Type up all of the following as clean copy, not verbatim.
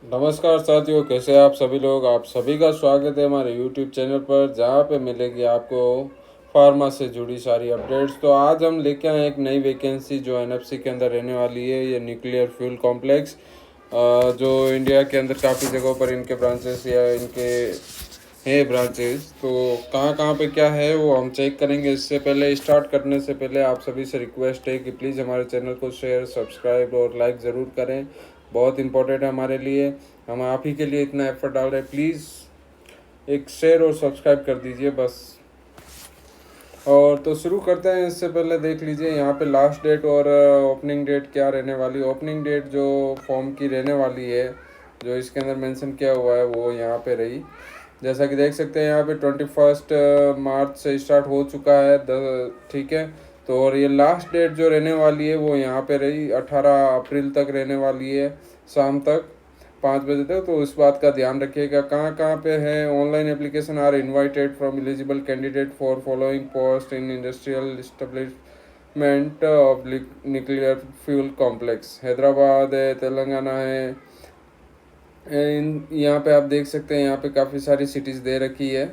नमस्कार साथियों, कैसे हैं आप सभी लोग। आप सभी का स्वागत है हमारे YouTube चैनल पर, जहाँ पे मिलेगी आपको फार्मा से जुड़ी सारी अपडेट्स। तो आज हम लेके आए एक नई वैकेंसी जो NFC के अंदर रहने वाली है। ये न्यूक्लियर फ्यूल कॉम्प्लेक्स जो इंडिया के अंदर काफ़ी जगहों पर इनके ब्रांचेस या इनके हैं ब्रांचेस। तो कहाँ कहाँ पे क्या है वो हम चेक करेंगे। इससे पहले स्टार्ट करने से पहले आप सभी से रिक्वेस्ट है कि प्लीज़ हमारे चैनल को शेयर, सब्सक्राइब और लाइक ज़रूर करें। बहुत इंपॉर्टेंट है हमारे लिए। हम आप ही के लिए इतना एफर्ट डाल रहे हैं। प्लीज़ एक शेयर और सब्सक्राइब कर दीजिए बस। और तो शुरू करते हैं। इससे पहले देख लीजिए यहाँ पे लास्ट डेट और ओपनिंग डेट क्या रहने वाली। ओपनिंग डेट जो फॉर्म की रहने वाली है, जो इसके अंदर मेंशन किया हुआ है, वो यहाँ पे रही। जैसा कि देख सकते हैं यहाँ पे 21 मार्च से स्टार्ट हो चुका है ठीक है। तो और ये लास्ट डेट जो रहने वाली है वो यहाँ पे रही 18 अप्रैल तक रहने वाली है, शाम तक 5 बजे तक। तो इस बात का ध्यान रखिएगा। कहाँ कहाँ पे है। Online application are invited from eligible candidate for following post in industrial establishment of nuclear fuel complex. Hyderabad है, तेलंगाना है। यहाँ पे आप देख सकते हैं, यहाँ पे काफ़ी सारी सिटीज़ दे रखी है।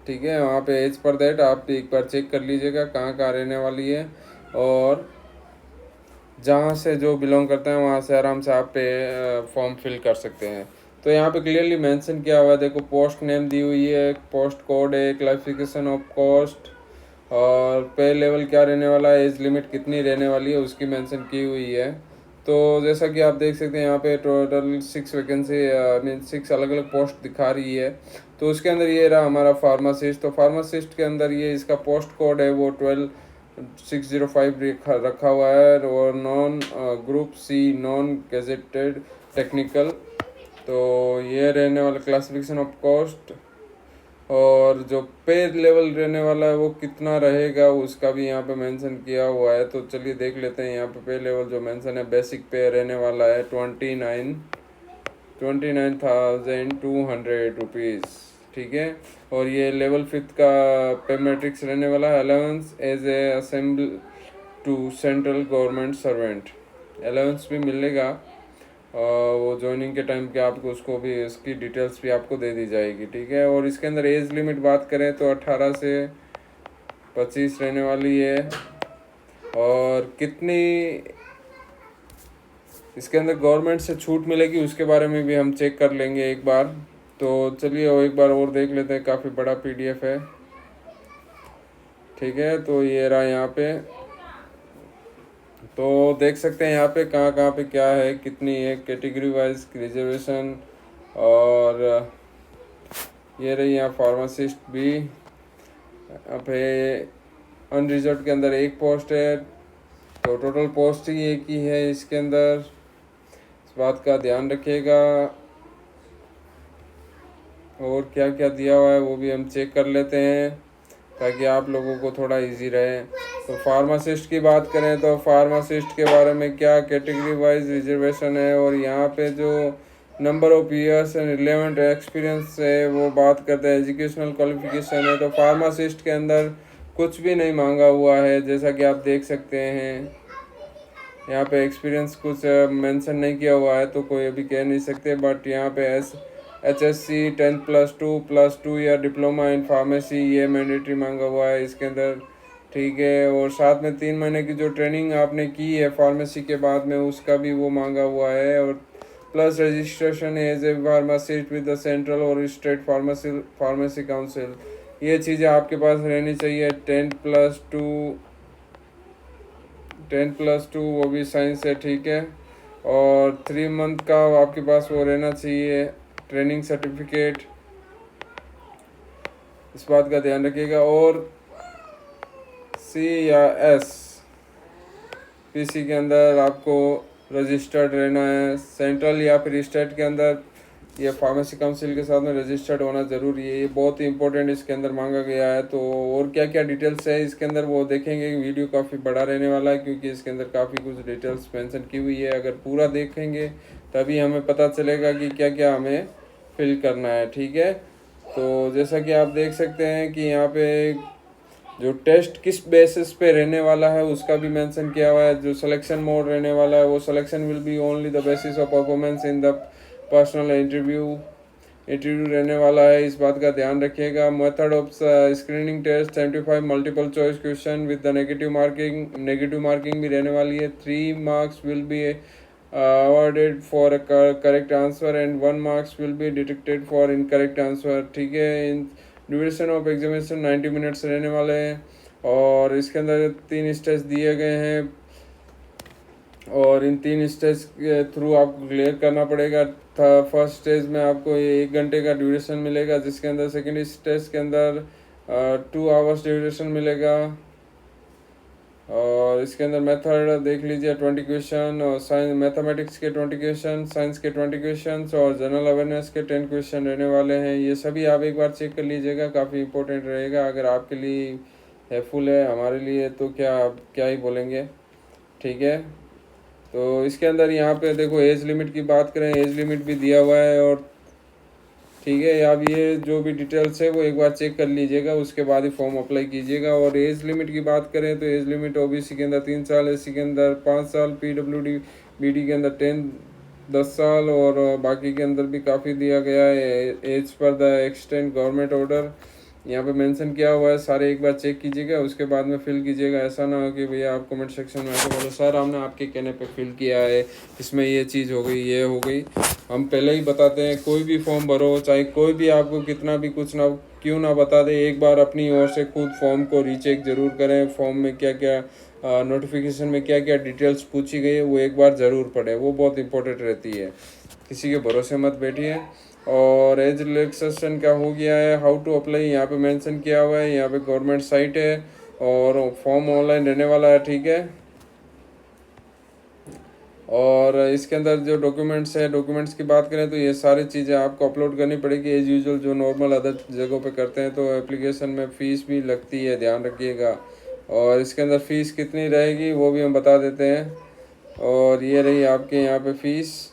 ठीक है, वहाँ पे एज पर दैट आप एक बार चेक कर लीजिएगा कहाँ कहाँ रहने वाली है। और जहाँ से जो बिलोंग करते हैं वहाँ से आराम से आप पे फॉर्म फिल कर सकते हैं। तो यहाँ पे क्लियरली मेंशन किया हुआ है, देखो पोस्ट नेम दी हुई है, पोस्ट कोड है, क्लासिफिकेशन ऑफ पोस्ट और पे लेवल क्या रहने वाला है, एज लिमिट कितनी रहने वाली है उसकी मेंशन की हुई है। तो जैसा कि आप देख सकते हैं यहाँ पे टोटल 6 वैकेंसी मीन 6 अलग अलग पोस्ट दिखा रही है। तो उसके अंदर ये रहा हमारा फार्मासिस्ट। तो फार्मासिस्ट के अंदर ये इसका पोस्ट कोड है वो 12605 रखा हुआ है। और non group C non gazetted technical. तो ये रहने वाला क्लासिफिकेशन ऑफ कॉस्ट। और जो पे लेवल रहने वाला है वो कितना रहेगा उसका भी यहाँ पे मेंशन किया हुआ है। तो चलिए देख लेते हैं। यहाँ पे लेवल जो मेंशन है, बेसिक पे रहने वाला है 29,200 रुपीज़। ठीक है। और ये लेवल 5 का पे मैट्रिक्स रहने वाला है। Allowance as a assemble to central government servant. Allowance भी मिलेगा वो ज्वाइनिंग के टाइम के आपको, उसको भी इसकी डिटेल्स भी आपको दे दी जाएगी। ठीक है। और इसके अंदर एज लिमिट बात करें तो 18 से 25 रहने वाली है। और कितनी इसके अंदर गवर्नमेंट से छूट मिलेगी उसके बारे में भी हम चेक कर लेंगे एक बार। तो चलिए और एक बार और देख लेते हैं। काफ़ी बड़ा PDF है। ठीक है। तो ये रहा यहाँ पे। तो देख सकते हैं यहाँ पे कहाँ कहाँ पे क्या है, कितनी है, कैटेगरी वाइज रिजर्वेशन। और ये रही यहाँ फार्मासिस्ट भी। यहाँ पे अनरिजर्व के अंदर एक पोस्ट है। तो टोटल पोस्ट ही एक ही है इसके अंदर, इस बात का ध्यान रखिएगा। और क्या क्या दिया हुआ है वो भी हम चेक कर लेते हैं ताकि आप लोगों को थोड़ा इजी रहे। तो फार्मासिस्ट की बात करें तो फार्मासिस्ट के बारे में क्या कैटेगरी वाइज रिजर्वेशन है। और यहाँ पे जो number of years and relevant experience है वो बात करते हैं। एजुकेशनल क्वालिफिकेशन है तो फार्मासिस्ट के अंदर कुछ भी नहीं मांगा हुआ है, जैसा कि आप देख सकते हैं। यहाँ पे एक्सपीरियंस कुछ मेंशन नहीं किया हुआ है तो कोई अभी कह नहीं सकते। बट यहाँ पे HSC 10+2 year diploma in pharmacy ये मैंडेटरी मांगा हुआ है इसके अंदर। ठीक है। और साथ में 3 महीने की जो ट्रेनिंग आपने की है फार्मेसी के बाद में उसका भी वो मांगा हुआ है। और plus registration as a pharmacist with the central और स्टेट फार्मेसी काउंसिल, ये चीज़ें आपके पास रहनी चाहिए। 10+2 वो भी साइंस है। ठीक है। और 3 मंथ का आपके पास वो रहना चाहिए ट्रेनिंग सर्टिफिकेट, इस बात का ध्यान रखिएगा। और C या SPC के अंदर आपको रजिस्टर्ड रहना है। सेंट्रल या फिर स्टेट के अंदर ये फार्मेसी काउंसिल के साथ में रजिस्टर्ड होना ज़रूरी है। ये बहुत ही इंपॉर्टेंट इसके अंदर मांगा गया है। तो और क्या क्या डिटेल्स है इसके अंदर वो देखेंगे। वीडियो काफ़ी बड़ा रहने वाला है क्योंकि इसके अंदर काफ़ी कुछ डिटेल्स मेंशन की हुई है। अगर पूरा देखेंगे तभी हमें पता चलेगा कि क्या क्या हमें फिल करना है। ठीक है। तो जैसा कि आप देख सकते हैं कि यहाँ पे जो टेस्ट किस बेसिस पे रहने वाला है उसका भी मेंशन किया हुआ है। जो सिलेक्शन मोड रहने वाला है वो selection will be only the basis of performance in the personal interview रहने वाला है, इस बात का ध्यान रखिएगा। Method of screening test 75 multiple choice question with the negative marking भी रहने वाली है। 3 marks will be awarded for a correct answer and 1 marks will be deducted for incorrect answer। ठीक है, in duration of examination 90 minutes रहने वाले हैं और इसके अंदर 3 स्टेज दिए गए हैं और इन 3 स्टेज के थ्रू आपको क्लियर करना पड़ेगा। फर्स्ट स्टेज में आपको 1 घंटे का ड्यूरेशन मिलेगा, जिसके अंदर सेकेंड स्टेज के अंदर 2 आवर्स ड्यूरेशन मिलेगा और इसके अंदर मेथड देख लीजिए 20 क्वेश्चन और साइंस मैथमेटिक्स के 20 क्वेश्चन, साइंस के 20 क्वेश्चन और जनरल अवेयरनेस के 10 क्वेश्चन रहने वाले हैं। ये सभी आप एक बार चेक कर लीजिएगा, काफ़ी इंपॉर्टेंट रहेगा। अगर आपके लिए हेल्पफुल है, हमारे लिए तो क्या ही बोलेंगे। ठीक है, तो इसके अंदर यहाँ पे देखो एज लिमिट की बात करें, एज लिमिट भी दिया हुआ है और ठीक है, आप ये जो भी डिटेल्स है वो एक बार चेक कर लीजिएगा, उसके बाद ही फॉर्म अप्लाई कीजिएगा। और एज लिमिट की बात करें तो एज लिमिट ओबीसी के अंदर 3 साल, एससी के अंदर 5 साल, पीडब्ल्यूडी बीडी के अंदर 10 साल और बाकी के अंदर भी काफ़ी दिया गया है। As per the extend government order यहाँ पे मेंशन किया हुआ है, सारे एक बार चेक कीजिएगा, उसके बाद में फिल कीजिएगा। ऐसा ना हो कि भैया आप कमेंट सेक्शन में आके बोलो सर हमने आपके कहने पे फिल किया है, इसमें ये चीज़ हो गई, ये हो गई। हम पहले ही बताते हैं, कोई भी फॉर्म भरो, चाहे कोई भी आपको कितना भी कुछ ना क्यों ना बता दे, एक बार अपनी ओर से खुद फॉर्म को रीचेक ज़रूर करें। फॉर्म में क्या क्या नोटिफिकेशन में क्या क्या डिटेल्स पूछी गई है वो एक बार ज़रूर पढ़ें, वो बहुत इंपॉर्टेंट रहती है। किसी के भरोसे मत बैठिए। और एज रिलैक्सेशन क्या हो गया है, हाउ टू अप्लाई यहाँ पे मेंशन किया हुआ है, यहाँ पे गवर्नमेंट साइट है और फॉर्म ऑनलाइन रहने वाला है। ठीक है, और इसके अंदर जो डॉक्यूमेंट्स है, डॉक्यूमेंट्स की बात करें तो ये सारी चीज़ें आपको अपलोड करनी पड़ेगी एज यूजुअल, जो नॉर्मल अदर जगहों पे करते हैं। तो एप्लीकेशन में फ़ीस भी लगती है, ध्यान रखिएगा। और इसके अंदर फ़ीस कितनी रहेगी वो भी हम बता देते हैं। और ये रही आपके यहाँ पे फ़ीस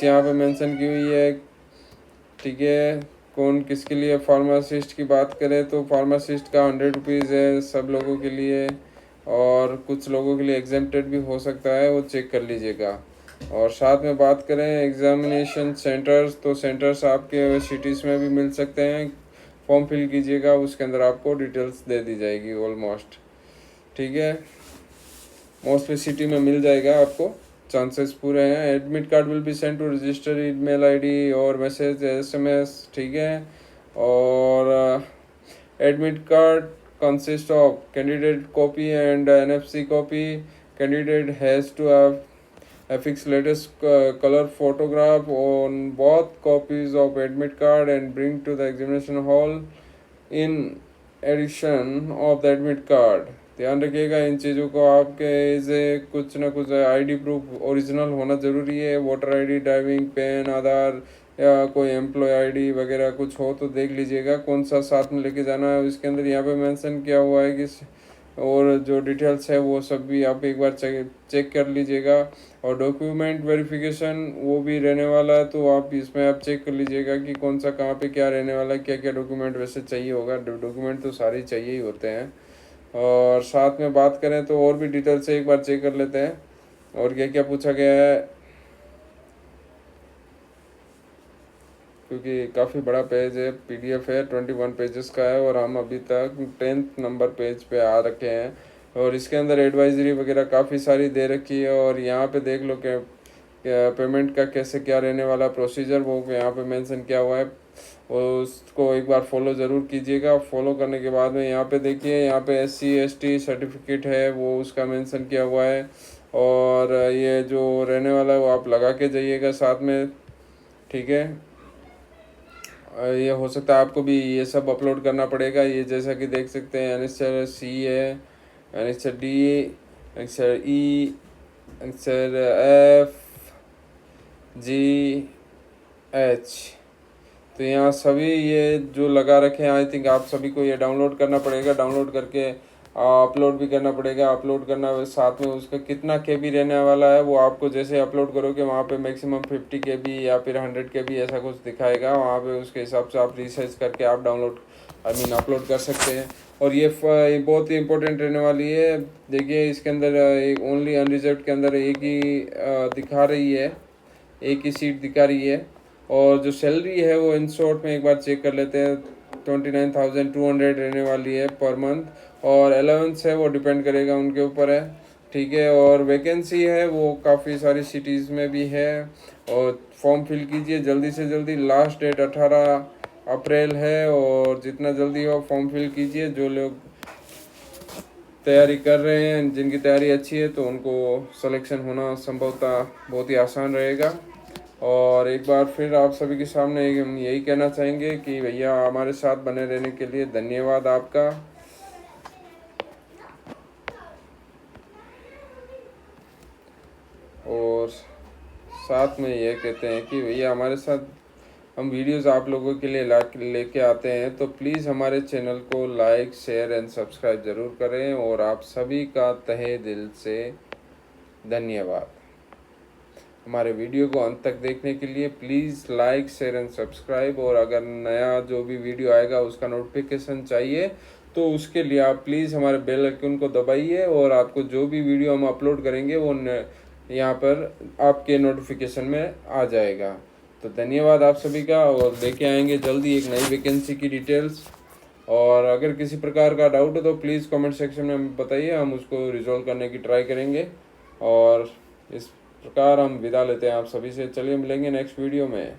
यहाँ पे मेंशन की हुई है। ठीक है, कौन किसके लिए, फार्मासिस्ट की बात करें तो फार्मासिस्ट का 100 रुपीज़ है सब लोगों के लिए और कुछ लोगों के लिए एग्जेम्प्टेड भी हो सकता है, वो चेक कर लीजिएगा। और साथ में बात करें एग्जामिनेशन सेंटर्स, तो सेंटर्स आपके सिटीज़ में भी मिल सकते हैं। फॉर्म फिल कीजिएगा, उसके अंदर आपको डिटेल्स दे दी जाएगी ऑलमोस्ट। ठीक है, मोस्टली सिटी में मिल जाएगा आपको, चांसेस पूरे हैं। Admit card will be send to register email ID और मैसेज एसएमएस। ठीक है, और admit card consist of candidate copy and NFC copy. Candidate has to have affix latest color photograph on both copies of admit card and bring to the examination hall in addition of the admit card। ध्यान रखिएगा इन चीज़ों को, आपके से कुछ ना कुछ ID proof original होना ज़रूरी है। वोटर आईडी, ड्राइविंग, पैन, आधार या कोई एम्प्लॉय आईडी वगैरह कुछ हो तो देख लीजिएगा कौन सा साथ में लेके जाना है। इसके अंदर यहाँ पे मेंशन किया हुआ है कि और जो डिटेल्स है वो सब भी आप एक बार चेक कर लीजिएगा। और डॉक्यूमेंट वेरिफिकेशन वो भी रहने वाला है, तो आप इसमें आप चेक कर लीजिएगा कि कौन सा कहाँ पे क्या रहने वाला है, क्या क्या डॉक्यूमेंट वैसे चाहिए होगा। डॉक्यूमेंट तो सारे चाहिए ही होते हैं। और साथ में बात करें तो और भी डिटेल से एक बार चेक कर लेते हैं और क्या क्या पूछा गया है, क्योंकि काफ़ी बड़ा पेज है, पीडीएफ है, 21 पेजेस का है और हम अभी तक 10th नंबर पेज पे आ रखे हैं। और इसके अंदर एडवाइजरी वगैरह काफ़ी सारी दे रखी है और यहाँ पे देख लो कि पेमेंट का कैसे क्या रहने वाला प्रोसीजर वो यहाँ पे मेंशन किया हुआ है, उसको एक बार फॉलो ज़रूर कीजिएगा। फॉलो करने के बाद में यहाँ पे देखिए, यहाँ पे SC/ST सर्टिफिकेट है वो उसका मेंशन किया हुआ है और ये जो रहने वाला है वो आप लगा के जाइएगा साथ में। ठीक है, ये हो सकता है आपको भी ये सब अपलोड करना पड़ेगा। ये जैसा कि देख सकते हैं अनेक्सर C है, annexure D, annexure E, annexure F, G, H, तो यहाँ सभी ये जो लगा रखे हैं, आई थिंक आप सभी को ये डाउनलोड करना पड़ेगा। डाउनलोड करके अपलोड भी करना पड़ेगा। अपलोड करना साथ में उसका कितना KB रहने वाला है वो आपको जैसे अपलोड करोगे वहाँ पे मैक्सिमम 50 KB या फिर 100 KB ऐसा कुछ दिखाएगा। वहाँ पे उसके हिसाब से आप रिसर्च करके आप डाउनलोड अपलोड कर सकते हैं। और ये बहुत ही इम्पोर्टेंट रहने वाली है। देखिए इसके अंदर एक ओनली अनरिजर्व के अंदर एक ही दिखा रही है, एक ही सीट दिखा रही है। और जो सैलरी है वो इन शॉर्ट में एक बार चेक कर लेते हैं, 29,200 रहने वाली है पर मंथ। और अलाउंस है वो डिपेंड करेगा उनके ऊपर है, ठीक है। और वैकेंसी है वो काफ़ी सारी सिटीज़ में भी है। और फॉर्म फिल कीजिए जल्दी से जल्दी, लास्ट डेट 18 अप्रैल है। और जितना जल्दी हो फॉर्म फिल कीजिए। जो लोग तैयारी कर रहे हैं, जिनकी तैयारी अच्छी है, तो उनको सिलेक्शन होना संभवतः बहुत ही आसान रहेगा। और एक बार फिर आप सभी के सामने हम यही कहना चाहेंगे कि भैया हमारे साथ बने रहने के लिए धन्यवाद आपका। और साथ में यह कहते हैं कि भैया हमारे साथ हम वीडियोस आप लोगों के लिए लेके आते हैं, तो प्लीज़ हमारे चैनल को लाइक शेयर एंड सब्सक्राइब ज़रूर करें। और आप सभी का तहे दिल से धन्यवाद। हमारे वीडियो को अंत तक देखने के लिए please like share and subscribe. और अगर नया जो भी वीडियो आएगा उसका नोटिफिकेशन चाहिए तो उसके लिए आप प्लीज़ हमारे बेल आइकन को दबाइए। और आपको जो भी वीडियो हम अपलोड करेंगे वो यहाँ पर आपके नोटिफिकेशन में आ जाएगा। तो धन्यवाद आप सभी का। और लेके आएंगे जल्दी एक नई वैकेंसी की डिटेल्स। और अगर किसी प्रकार का डाउट हो तो प्लीज़ कमेंट सेक्शन में बताइए, हम उसको रिजॉल्व करने की ट्राई करेंगे। और इस प्रकार हम विदा लेते हैं आप सभी से। चलिए मिलेंगे नेक्स्ट वीडियो में।